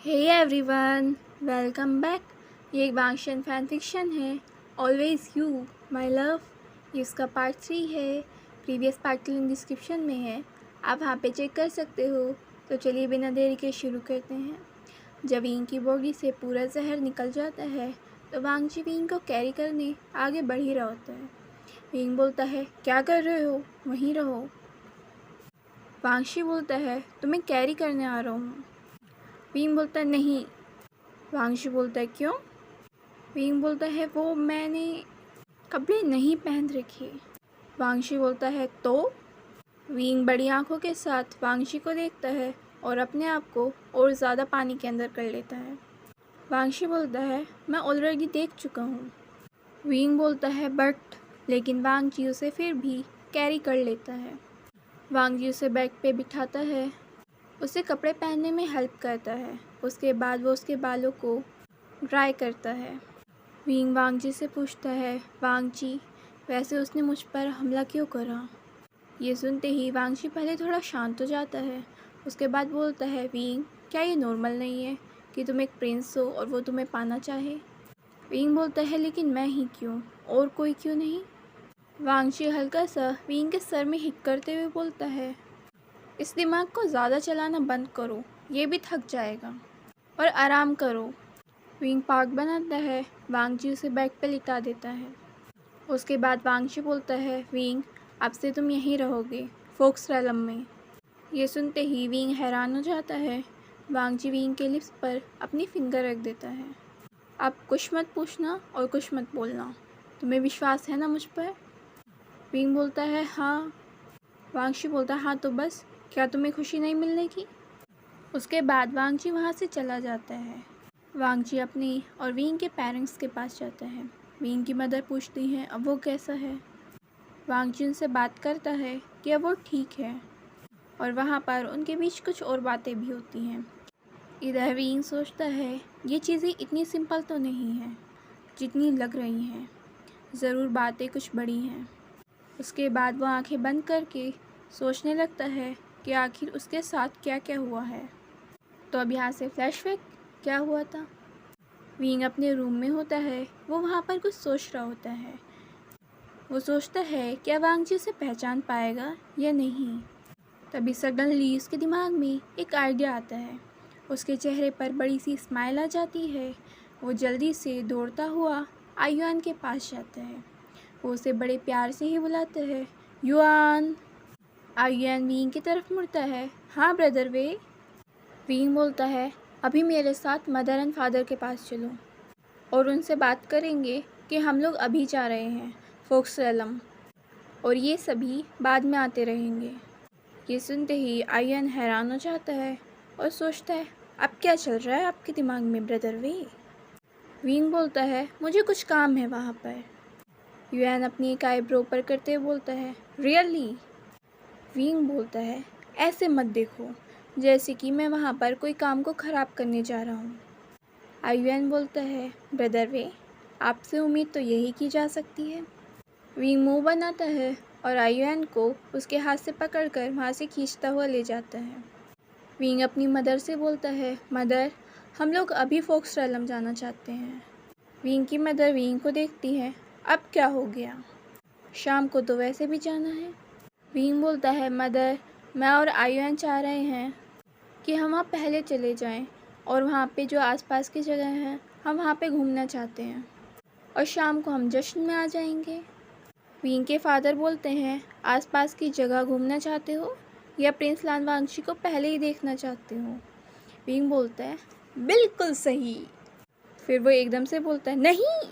Hey everyone, welcome back. ये एक वांशियन fan fiction है, ऑलवेज यू माय लव। ये इसका पार्ट 3 है। प्रीवियस पार्ट की लिंक डिस्क्रिप्शन में है, आप वहाँ पे चेक कर सकते हो। तो चलिए बिना देरी के शुरू करते हैं। जब विंग की बॉडी से पूरा जहर निकल जाता है तो वांगची विंग को कैरी करने आगे बढ़ ही रहा होता है। विंग बोलता है, क्या कर रहे हो, वहीं रहो। वांगशी बोलता है, तुम्हें कैरी करने आ रहा हूँ। विंग बोलता है, नहीं। वांगशी बोलता है, क्यों? विंग बोलता है, वो मैंने कपड़े नहीं पहन रखे। वांगशी बोलता है, तो? विंग बड़ी आंखों के साथ वांगशी को देखता है और अपने आप को और ज़्यादा पानी के अंदर कर लेता है। वांगशी बोलता है, मैं ऑलरेडी देख चुका हूँ। विंग बोलता है, बट लेकिन वांगजी उसे फिर भी कैरी कर लेता है। वांगजी उसे बैग पे बिठाता है, उसे कपड़े पहनने में हेल्प करता है। उसके बाद वो उसके बालों को ड्राई करता है। विंग वांगजी से पूछता है, वांगजी, वैसे उसने मुझ पर हमला क्यों करा? ये सुनते ही वांगजी पहले थोड़ा शांत हो जाता है। उसके बाद बोलता है, विंग, क्या ये नॉर्मल नहीं है कि तुम एक प्रिंस हो और वो तुम्हें पाना चाहे? विंग बोलता है, लेकिन मैं ही क्यों, और कोई क्यों नहीं? वांगजी हल्का सा विंग के सर में हिट करते हुए बोलता है, इस दिमाग को ज़्यादा चलाना बंद करो, ये भी थक जाएगा, और आराम करो। विंग पार्क बनाता है, वांगजी उसे बेड पे लिटा देता है। उसके बाद वांगजी बोलता है, विंग, अब से तुम यहीं रहोगे, फोक्सरैलम में। ये सुनते ही विंग हैरान हो जाता है। वांगजी विंग के लिप्स पर अपनी फिंगर रख देता है। अब कुछ मत पूछना और कुछ मत बोलना, तुम्हें विश्वास है ना मुझ पर? विंग बोलता है, हाँ। वांगजी बोलता है, हाँ तो बस, क्या तुम्हें खुशी नहीं मिलने की? उसके बाद वांगजी वहाँ से चला जाता है। वांगजी अपनी और विंग के पेरेंट्स के पास जाता है। विंग की मदर पूछती हैं, अब वो कैसा है? वांगजी उनसे बात करता है कि अब वो ठीक है, और वहाँ पर उनके बीच कुछ और बातें भी होती हैं। इधर विंग सोचता है, ये चीज़ें इतनी सिंपल तो नहीं हैं जितनी लग रही हैं, ज़रूर बातें कुछ बड़ी हैं। उसके बाद वो आंखें बंद करके सोचने लगता है कि आखिर उसके साथ क्या क्या हुआ है। तो अब यहाँ से फ्लैशबैक क्या हुआ था। विंग अपने रूम में होता है, वो वहाँ पर कुछ सोच रहा होता है। वो सोचता है क्या वांगजी उसे पहचान पाएगा या नहीं। तभी सडनली उसके दिमाग में एक आइडिया आता है। उसके चेहरे पर बड़ी सी स्माइल आ जाती है। वो जल्दी से दौड़ता हुआ आयुआन के पास जाता है। वो उसे बड़े प्यार से ही बुलाता है, युआन। आयुआन विंग की तरफ मुड़ता है, हाँ ब्रदर वे। विंग बोलता है, अभी मेरे साथ मदर एंड फादर के पास चलो और उनसे बात करेंगे कि हम लोग अभी जा रहे हैं फोक्सरैलम, और ये सभी बाद में आते रहेंगे। ये सुनते ही आयन हैरान हो जाता है और सोचता है, अब क्या चल रहा है आपके दिमाग में ब्रदर वे? विंग बोलता है, मुझे कुछ काम है वहाँ पर। युआन अपनी एक आईब्रो पर करते हुए बोलता है, रियली? विंग बोलता है, ऐसे मत देखो जैसे कि मैं वहाँ पर कोई काम को ख़राब करने जा रहा हूँ। आयुआन बोलता है, ब्रदर वे, आपसे उम्मीद तो यही की जा सकती है। विंग मुंह बनाता है और आयुआन को उसके हाथ से पकड़कर वहाँ से खींचता हुआ ले जाता है। विंग अपनी मदर से बोलता है, मदर, हम लोग अभी फोक्सरैलम जाना चाहते हैं। विंग की मदर विंग को देखती है, अब क्या हो गया? शाम को तो वैसे भी जाना है। विंग बोलता है, मदर, मैं और आयुआन चाह रहे हैं कि हम वहाँ पहले चले जाएं, और वहाँ पे जो आसपास की जगह हैं हम वहाँ पे घूमना चाहते हैं, और शाम को हम जश्न में आ जाएंगे। विंग के फादर बोलते हैं, आसपास की जगह घूमना चाहते हो या प्रिंस लान वांगची को पहले ही देखना चाहते हो? विंग बोलता है, बिल्कुल सही। फिर वो एकदम से बोलता है, नहीं।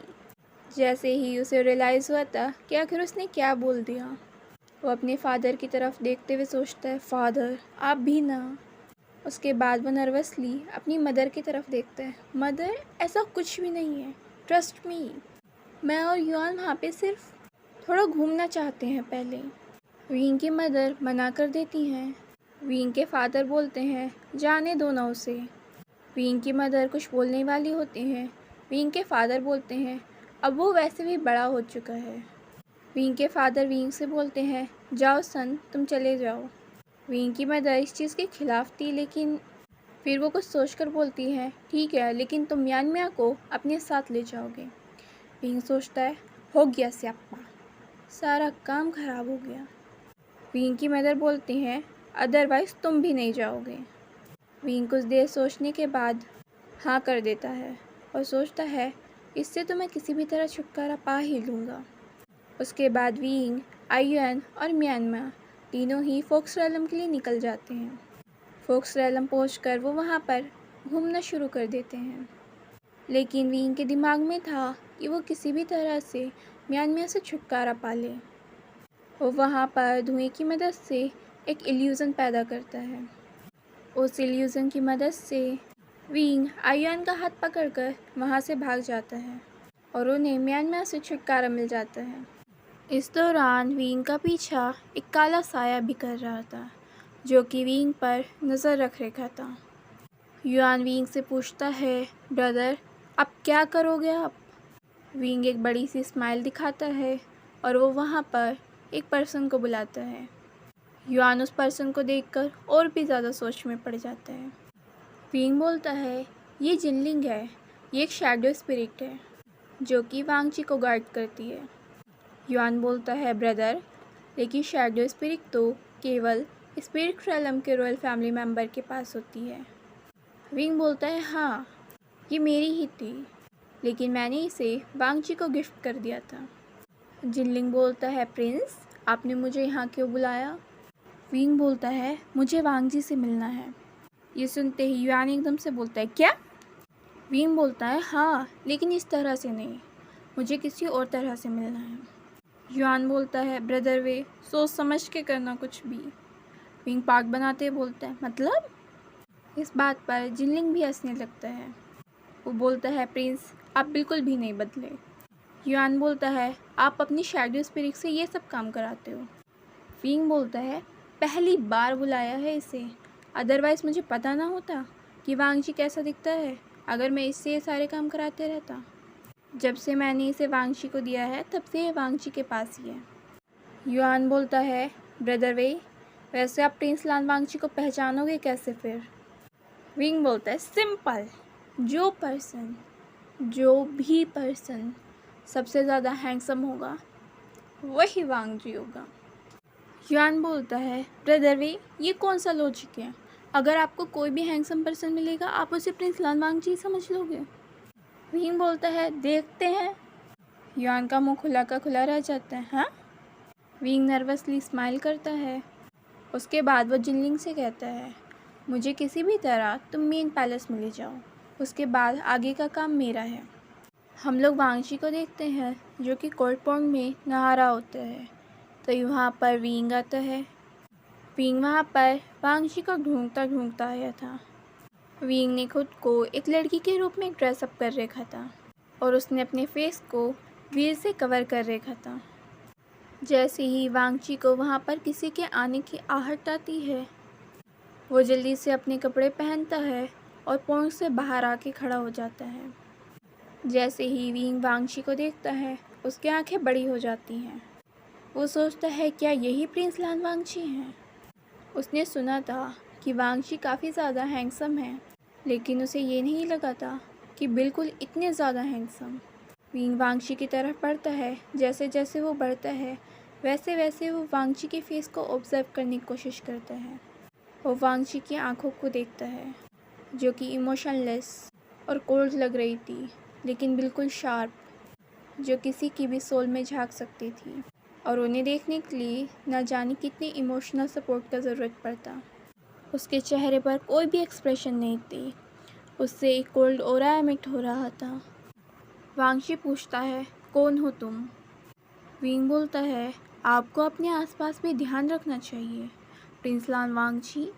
जैसे ही उसे रियलाइज़ हुआ था कि आखिर उसने क्या बोल दिया, वो अपने फादर की तरफ देखते हुए सोचता है, फादर आप भी ना। उसके बाद वो नर्वसली अपनी मदर की तरफ देखता है, मदर, ऐसा कुछ भी नहीं है, ट्रस्ट मी। मैं और युआन वहाँ पे सिर्फ थोड़ा घूमना चाहते हैं पहले। विंग की मदर मना कर देती हैं। विंग के फादर बोलते हैं, जाने दो ना उसे। विंग की मदर कुछ बोलने वाली होती हैं। विंग के फादर बोलते हैं, अब वो वैसे भी बड़ा हो चुका है। विंग के फादर विंग से बोलते हैं, जाओ सन, तुम चले जाओ। विंग की मदर इस चीज़ के खिलाफ थी, लेकिन फिर वो कुछ सोचकर बोलती है, ठीक है, लेकिन तुम म्यांमार को अपने साथ ले जाओगे। विंग सोचता है, हो गया स्याप्पा, सारा काम खराब हो गया। विंग की मदर बोलती हैं, अदरवाइज़ तुम भी नहीं जाओगे। विंग कुछ देर सोचने के बाद हाँ कर देता है और सोचता है, इससे तो मैं किसी भी तरह छुटकारा पा ही लूँगा। उसके बाद विंग, आयुन और म्यांमार तीनों ही फोक्सरैलम के लिए निकल जाते हैं। फोक्सरैलम पहुंचकर वो वहाँ पर घूमना शुरू कर देते हैं, लेकिन विंग के दिमाग में था कि वो किसी भी तरह से म्यांमार से छुटकारा पा ले। वो वहाँ पर धुएं की मदद से एक इल्यूज़न पैदा करता है। उस इल्यूज़न की मदद से विंग आयुन का हाथ पकड़कर वहाँ से भाग जाता है और उन्हें म्यांमार से छुटकारा मिल जाता है। इस दौरान विंग का पीछा एक काला साया भी कर रहा था, जो कि विंग पर नज़र रख रखा था। युआन विंग से पूछता है, ब्रदर, अब क्या करोगे आप? विंग एक बड़ी सी स्माइल दिखाता है और वो वहाँ पर एक पर्सन को बुलाता है। युआन उस पर्सन को देखकर और भी ज़्यादा सोच में पड़ जाता है। विंग बोलता है, ये जिनलिंग है, ये एक शैडो स्पिरिट है जो कि वांगची को गार्ड करती है। युआन बोलता है, ब्रदर, लेकिन शैडो स्पिरिट तो केवल स्पिरिट रैलम के रॉयल फैमिली मेम्बर के पास होती है। विंग बोलता है, हाँ, ये मेरी ही थी, लेकिन मैंने इसे वांगची को गिफ्ट कर दिया था। जिनलिंग बोलता है, प्रिंस, आपने मुझे यहाँ क्यों बुलाया? विंग बोलता है, मुझे वांगजी से मिलना है। ये सुनते ही युआन एकदम से बोलता है, क्या? विंग बोलता है, हाँ, लेकिन इस तरह से नहीं, मुझे किसी और तरह से मिलना है। युआन बोलता है, ब्रदर, वे सोच समझ के करना कुछ भी। विंग पार्क बनाते बोलता है, मतलब? इस बात पर जिनलिंग भी हंसने लगता है। वो बोलता है, प्रिंस, आप बिल्कुल भी नहीं बदले। युआन बोलता है, आप अपनी शैडो स्पिरिट से ये सब काम कराते हो। विंग बोलता है, पहली बार बुलाया है इसे, अदरवाइज़ मुझे पता ना होता कि वांगची कैसा दिखता है अगर मैं इससे ये सारे काम कराते रहता। जब से मैंने इसे वांगची को दिया है तब से ये वांगची के पास ही है। युआन बोलता है, ब्रदर वे, वैसे आप प्रिंस लान वांगची को पहचानोगे कैसे फिर? विंग बोलता है, सिंपल, जो भी पर्सन सबसे ज़्यादा हैंडसम होगा वही वांगजी होगा। युआन बोलता है, ब्रदर वे, ये कौन सा लॉजिक है? अगर आपको कोई भी हैंडसम पर्सन मिलेगा आप उसे प्रिंस लान वांगजी समझ लोगे। विंग बोलता है, देखते हैं। युआन का मुंह खुला का खुला रह जाता है। हाँ? विंग नर्वसली स्माइल करता है। उसके बाद वो जिनलिंग से कहता है, मुझे किसी भी तरह तुम मेन पैलेस में ले जाओ, उसके बाद आगे का काम मेरा है। हम लोग वांगची को देखते हैं जो कि कोर्ट पॉन्ड में नहा रहा होता है। तो वहाँ पर विंग आता है। विंग वहाँ पर वांगची को ढूंढता ढूंढता आया था। विंग ने खुद को एक लड़की के रूप में ड्रेसअप कर रखा था और उसने अपने फेस को व्हील से कवर कर रखा था। जैसे ही वांगची को वहाँ पर किसी के आने की आहट आती है, वो जल्दी से अपने कपड़े पहनता है और पॉन्ड से बाहर आके खड़ा हो जाता है। जैसे ही विंग वांगची को देखता है, उसकी आंखें बड़ी हो जाती हैं। वो सोचता है, क्या यही प्रिंस लान वांगची हैं? उसने सुना था कि वांगची काफ़ी ज़्यादा हैंडसम है, लेकिन उसे ये नहीं लगा था कि बिल्कुल इतने ज़्यादा हैंडसम। विंग वांगची की तरफ बढ़ता है। जैसे जैसे वो बढ़ता है वैसे वैसे वो वांगची के फेस को ऑब्जर्व करने की कोशिश करता है। वो वांगची की आंखों को देखता है जो कि इमोशनलेस और कोल्ड लग रही थी, लेकिन बिल्कुल शार्प, जो किसी की भी सोल में झांक सकती थी। और उन्हें देखने के लिए न जाने कितनी इमोशनल सपोर्ट का ज़रूरत पड़ता। उसके चेहरे पर कोई भी एक्सप्रेशन नहीं थी, उससे एक कोल्ड ऑरा एमिट हो रहा था। वांगची पूछता है, कौन हो तुम? विंग बोलता है, आपको अपने आसपास भी ध्यान रखना चाहिए प्रिंस लान वांगची।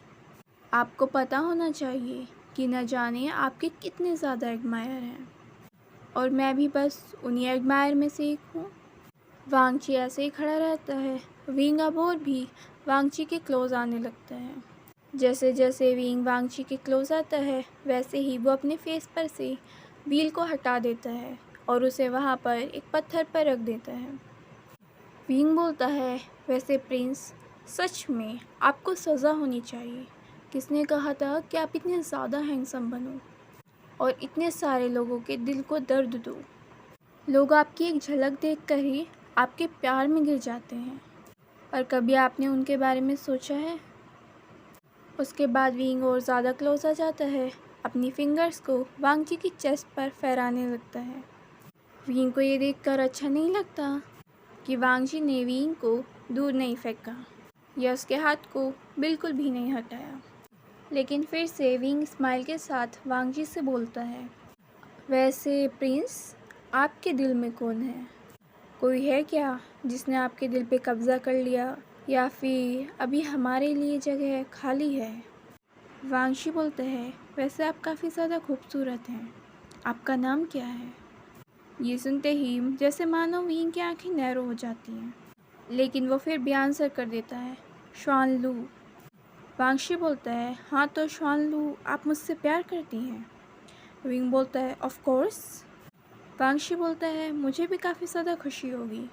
आपको पता होना चाहिए कि न जाने आपके कितने ज़्यादा एडमायर हैं, और मैं भी बस उन्हीं एडमायर में से एक हूँ। वांगची ऐसे ही खड़ा रहता है। विंग अब और भी वांगची के क्लोज आने लगता है। जैसे जैसे विंग वांगची के क्लोज आता है वैसे ही वो अपने फेस पर से व्हील को हटा देता है और उसे वहाँ पर एक पत्थर पर रख देता है। विंग बोलता है, वैसे प्रिंस, सच में आपको सज़ा होनी चाहिए किसने कहा था कि आप इतने ज़्यादा हैंडसम बनो और इतने सारे लोगों के दिल को दर्द दो? लोग आपकी एक झलक देखकर ही आपके प्यार में गिर जाते हैं। और कभी आपने उनके बारे में सोचा है? उसके बाद विंग और ज़्यादा क्लोज आ जाता है, अपनी फिंगर्स को वांग जी की चेस्ट पर फहराने लगता है। विंग को ये देखकर अच्छा नहीं लगता कि वांग जी ने विंग को दूर नहीं फेंका या उसके हाथ को बिल्कुल भी नहीं हटाया। लेकिन फिर से विंग स्माइल के साथ वांग जी से बोलता है, वैसे प्रिंस, आपके दिल में कौन है? कोई है क्या जिसने आपके दिल पे कब्ज़ा कर लिया, या फिर अभी हमारे लिए जगह खाली है? वांगशी बोलता है, वैसे आप काफ़ी ज़्यादा खूबसूरत हैं, आपका नाम क्या है? ये सुनते ही जैसे मानो विंग की आंखें नैरो हो जाती हैं, लेकिन वो फिर भी आंसर कर देता है, श्वान लू। वांगशी बोलता है, हाँ तो श्वान लू, आप मुझसे प्यार करती हैं? विंग बोलता है, ऑफ कोर्स। वांगशी बोलता है, मुझे भी काफ़ी ज़्यादा खुशी होगी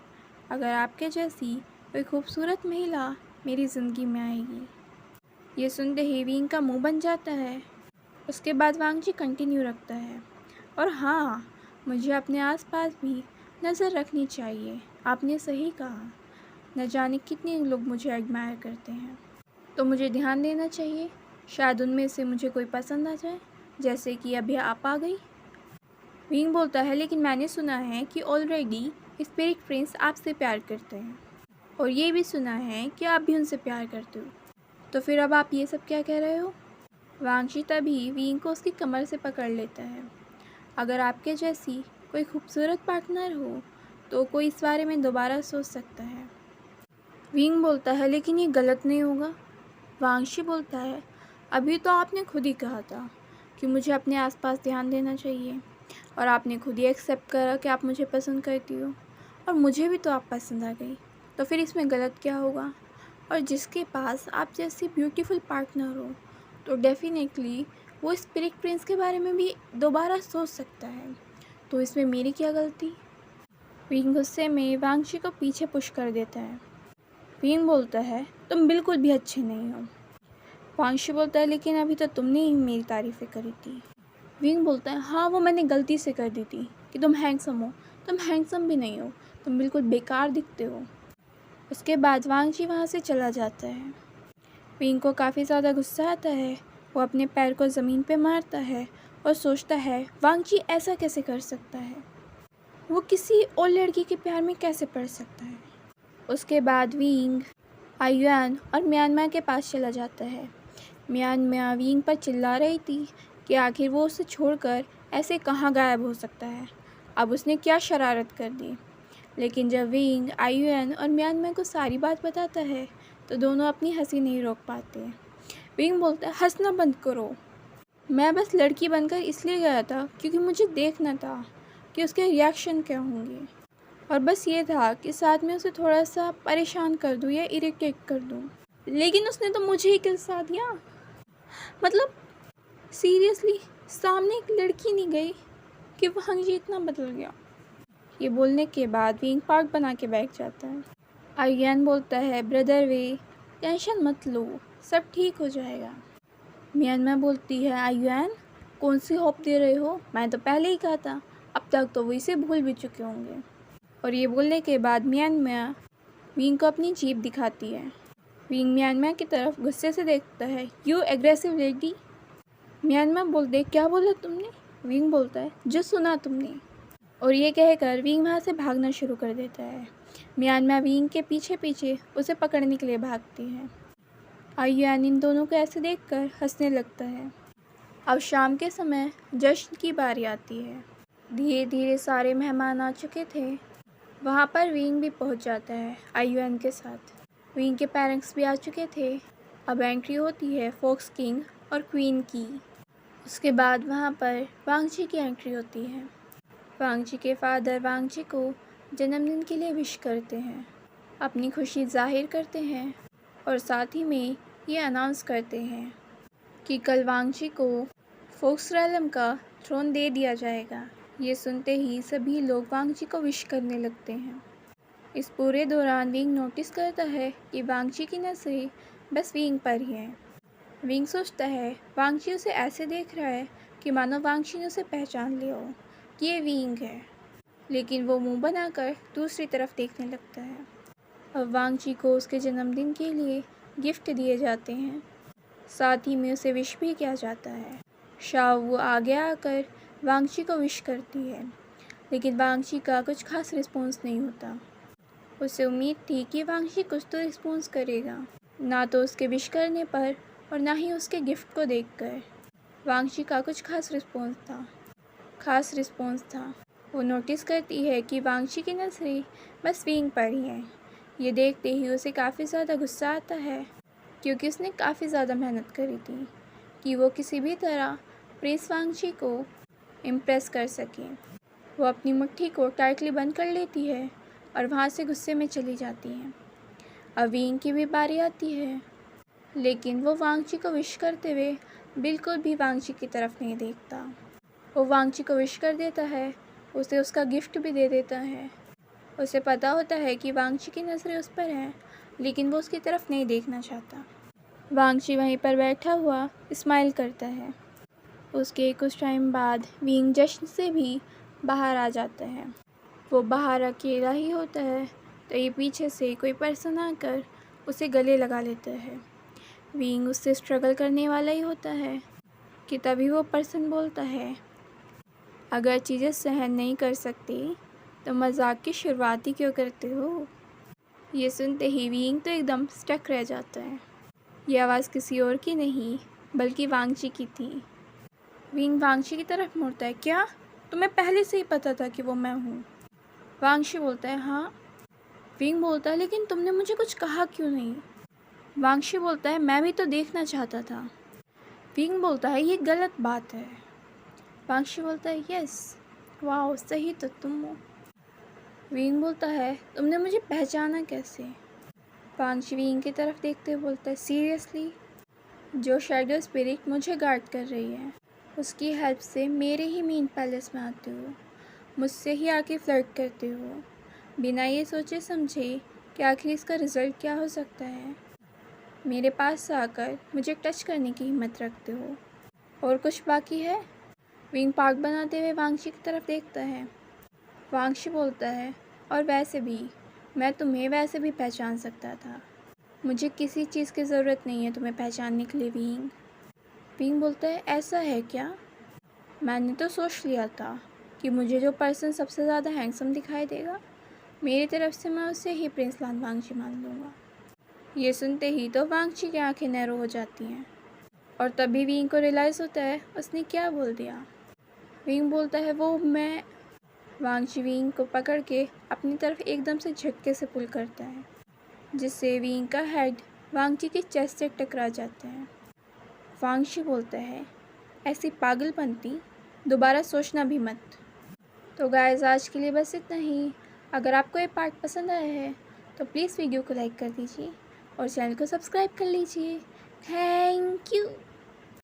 अगर आपके जैसी कोई खूबसूरत महिला मेरी ज़िंदगी में आएगी। ये सुनते ही विंग का मुंह बन जाता है। उसके बाद वांगजी कंटिन्यू रखता है, और हाँ, मुझे अपने आसपास भी नज़र रखनी चाहिए। आपने सही कहा, न जाने कितने लोग मुझे एडमायर करते हैं, तो मुझे ध्यान देना चाहिए। शायद उनमें से मुझे कोई पसंद आ जाए, जैसे कि अभी आप आ गई। विंग बोलता है, लेकिन मैंने सुना है कि ऑलरेडी स्पिरिट प्रिंस आपसे प्यार करते हैं, और ये भी सुना है कि आप भी उनसे प्यार करते हो, तो फिर अब आप ये सब क्या कह रहे हो? वांगशी तभी विंग को उसकी कमर से पकड़ लेता है। अगर आपके जैसी कोई खूबसूरत पार्टनर हो तो कोई इस बारे में दोबारा सोच सकता है। विंग बोलता है, लेकिन ये गलत नहीं होगा। वांगशी बोलता है, अभी तो आपने खुद ही कहा था कि मुझे अपने आसपास ध्यान देना चाहिए, और आपने खुद ही एक्सेप्ट करा कि आप मुझे पसंद करती हो, और मुझे भी तो आप पसंद आ गई, तो फिर इसमें गलत क्या होगा? और जिसके पास आप जैसी ब्यूटीफुल पार्टनर हो तो डेफिनेटली वो स्पिरिट प्रिंस के बारे में भी दोबारा सोच सकता है, तो इसमें मेरी क्या गलती? विंग गुस्से में वांगशी को पीछे पुश कर देता है। विंग बोलता है, तुम बिल्कुल भी अच्छे नहीं हो। वांगशी बोलता है, लेकिन अभी तो तुमने ही मेरी तारीफ़ें करी थी। विंग बोलता है, हाँ वो मैंने गलती से कर दी थी कि तुम हैंडसम हो। तुम हैंडसम भी नहीं हो, तुम बिल्कुल बेकार दिखते हो। उसके बाद वांगशी वहाँ से चला जाता है। विंग को काफ़ी ज़्यादा गुस्सा आता है। वो अपने पैर को ज़मीन पे मारता है और सोचता है, वांगजी ऐसा कैसे कर सकता है? वो किसी और लड़की के प्यार में कैसे पड़ सकता है? उसके बाद विंग आयुआन और म्यांमार के पास चला जाता है। म्यांमार विंग पर चिल्ला रही थी कि आखिर वो उसे छोड़कर ऐसे कहाँ गायब हो सकता है, अब उसने क्या शरारत कर दी। लेकिन जब विंग आयुआन और म्यांमार को सारी बात बताता है तो दोनों अपनी हंसी नहीं रोक पाते। विंग बोलता है, हंसना बंद करो, मैं बस लड़की बनकर इसलिए गया था क्योंकि मुझे देखना था कि उसके रिएक्शन क्या होंगे, और बस ये था कि साथ में उसे थोड़ा सा परेशान कर दूँ या इरिटेट कर दूँ। लेकिन उसने तो मुझे ही किलसा दिया। मतलब सीरियसली, सामने एक लड़की नहीं गई कि वांगजी इतना बदल गया। ये बोलने के बाद विंग पार्क बना के बैठ जाता है। आयुआन बोलता है, ब्रदर वे, टेंशन मत लो, सब ठीक हो जाएगा। म्यांमार बोलती है, आयुआन कौन सी होप दे रहे हो? मैं तो पहले ही कहा था, अब तक तो वो इसे भूल भी चुके होंगे। और ये बोलने के बाद म्यांमार विंग को अपनी जीभ दिखाती है। विंग म्यांमार की तरफ गुस्से से देखता है, यू एग्रेसिव लेडी। म्यांमार बोलते, क्या बोला तुमने? विंग बोलता है, जो सुना तुमने। और ये कहकर विंग वहाँ से भागना शुरू कर देता है। म्यांमार विंग के पीछे पीछे उसे पकड़ने के लिए भागती है। आयुआन इन दोनों को ऐसे देखकर हंसने लगता है। अब शाम के समय जश्न की बारी आती है। धीरे धीरे सारे मेहमान आ चुके थे। वहाँ पर विंग भी पहुँच जाता है आयुआन के साथ। विंग के पेरेंट्स भी आ चुके थे। अब एंट्री होती है फॉक्स किंग और क्वीन की। उसके बाद वहाँ पर वांगजी की एंट्री होती है। वांगजी के फादर वांगजी को जन्मदिन के लिए विश करते हैं, अपनी खुशी जाहिर करते हैं, और साथ ही में ये अनाउंस करते हैं कि कल वांगजी को फोक्स रैलम का थ्रोन दे दिया जाएगा। ये सुनते ही सभी लोग वांगजी को विश करने लगते हैं। इस पूरे दौरान विंग नोटिस करता है कि वांगजी की नज़रें बस विंग पर ही हैं। विंग सोचता है वांगची उसे ऐसे देख रहा है कि मानो वांगची ने उसे पहचान लिया हो कि ये विंग है, लेकिन वो मुंह बनाकर दूसरी तरफ देखने लगता है। अब वांगची को उसके जन्मदिन के लिए गिफ्ट दिए जाते हैं, साथ ही में उसे विश भी किया जाता है। शाओ आगे आकर वांगची को विश करती है, लेकिन वांगची का कुछ खास रिस्पॉन्स नहीं होता। उसे उम्मीद थी कि वांगची कुछ तो रिस्पॉन्स करेगा, ना तो उसके विश करने पर और ना ही उसके गिफ्ट को देखकर। वांगची का कुछ खास रिस्पॉन्स था। वो नोटिस करती है कि वांगची की नज़रें बस विंग पर ही हैं। ये देखते ही उसे काफ़ी ज़्यादा गुस्सा आता है, क्योंकि उसने काफ़ी ज़्यादा मेहनत करी थी कि वो किसी भी तरह प्रिंस वांगची को इम्प्रेस कर सके। वो अपनी मुट्ठी को टाइटली बंद कर लेती है और वहाँ से गुस्से में चली जाती है। अब विंग की भी बारी आती है, लेकिन वो वांगची को विश करते हुए बिल्कुल भी वांगची की तरफ नहीं देखता। वो वांगची को विश कर देता है, उसे उसका गिफ्ट भी दे देता है। उसे पता होता है कि वांगची की नज़रें उस पर हैं, लेकिन वो उसकी तरफ नहीं देखना चाहता। वांगची वहीं पर बैठा हुआ स्माइल करता है। उसके कुछ टाइम बाद विंग जश्न से भी बाहर आ जाता है। वो बाहर अकेला ही होता है, तो ये पीछे से कोई पर्सन आकर उसे गले लगा लेता है। विंग उससे स्ट्रगल करने वाला ही होता है कि तभी वो पर्सन बोलता है, अगर चीज़ें सहन नहीं कर सकती तो मजाक की शुरुआत ही क्यों करते हो। ये सुनते ही विंग तो एकदम स्टक रह जाता है। ये आवाज़ किसी और की नहीं बल्कि वांगची की थी। विंग वांगची की तरफ मुड़ता है, क्या तुम्हें पहले से ही पता था कि वो मैं हूँ? वांगची बोलता है, हाँ। विंग बोलता है, लेकिन तुमने मुझे कुछ कहा क्यों नहीं? वांगची बोलता है, मैं भी तो देखना चाहता था। विंग बोलता है, ये गलत बात है। वांगची बोलता है, यस, वाह सही तो तुम हो। विंग बोलता है, तुमने मुझे पहचाना कैसे? वांगची विंग की तरफ देखते हुए बोलता है, सीरियसली? जो शैडो स्पिरिट मुझे गार्ड कर रही है, उसकी हेल्प से मेरे ही मेन पैलेस में आते हो, मुझसे ही आके फ्लर्ट करते हो, बिना ये सोचे समझे कि आखिर इसका रिज़ल्ट क्या हो सकता है। मेरे पास आकर मुझे टच करने की हिम्मत रखते हो। और कुछ बाकी है? विंग पार्क बनाते हुए वांगची की तरफ देखता है। वांगची बोलता है, और वैसे भी मैं तुम्हें वैसे भी पहचान सकता था। मुझे किसी चीज़ की ज़रूरत नहीं है तुम्हें पहचानने के लिए विंग। विंग बोलता है, ऐसा है क्या? मैंने तो सोच लिया था कि मुझे जो पर्सन सबसे ज़्यादा हैंडसम दिखाई देगा, मेरी तरफ से मैं उसे ही प्रिंस लान वांगची मान लूँगा। ये सुनते ही तो वांगची की आंखें नैरो हो जाती हैं, और तभी विंग को रियलाइज़ होता है उसने क्या बोल दिया। विंग बोलता है, वो मैं। वांगची विंग को पकड़ के अपनी तरफ एकदम से झटके से पुल करता है, जिससे विंग का हेड वांगची की चेस्ट से टकरा जाता है। वांगची बोलता है, ऐसी पागलपंती दोबारा सोचना भी मत। तो गाइस, आज के लिए बस इतना ही। अगर आपको ये पार्ट पसंद आया है तो प्लीज़ वीडियो को लाइक कर दीजिए और चैनल को सब्सक्राइब कर लीजिए। Thank you.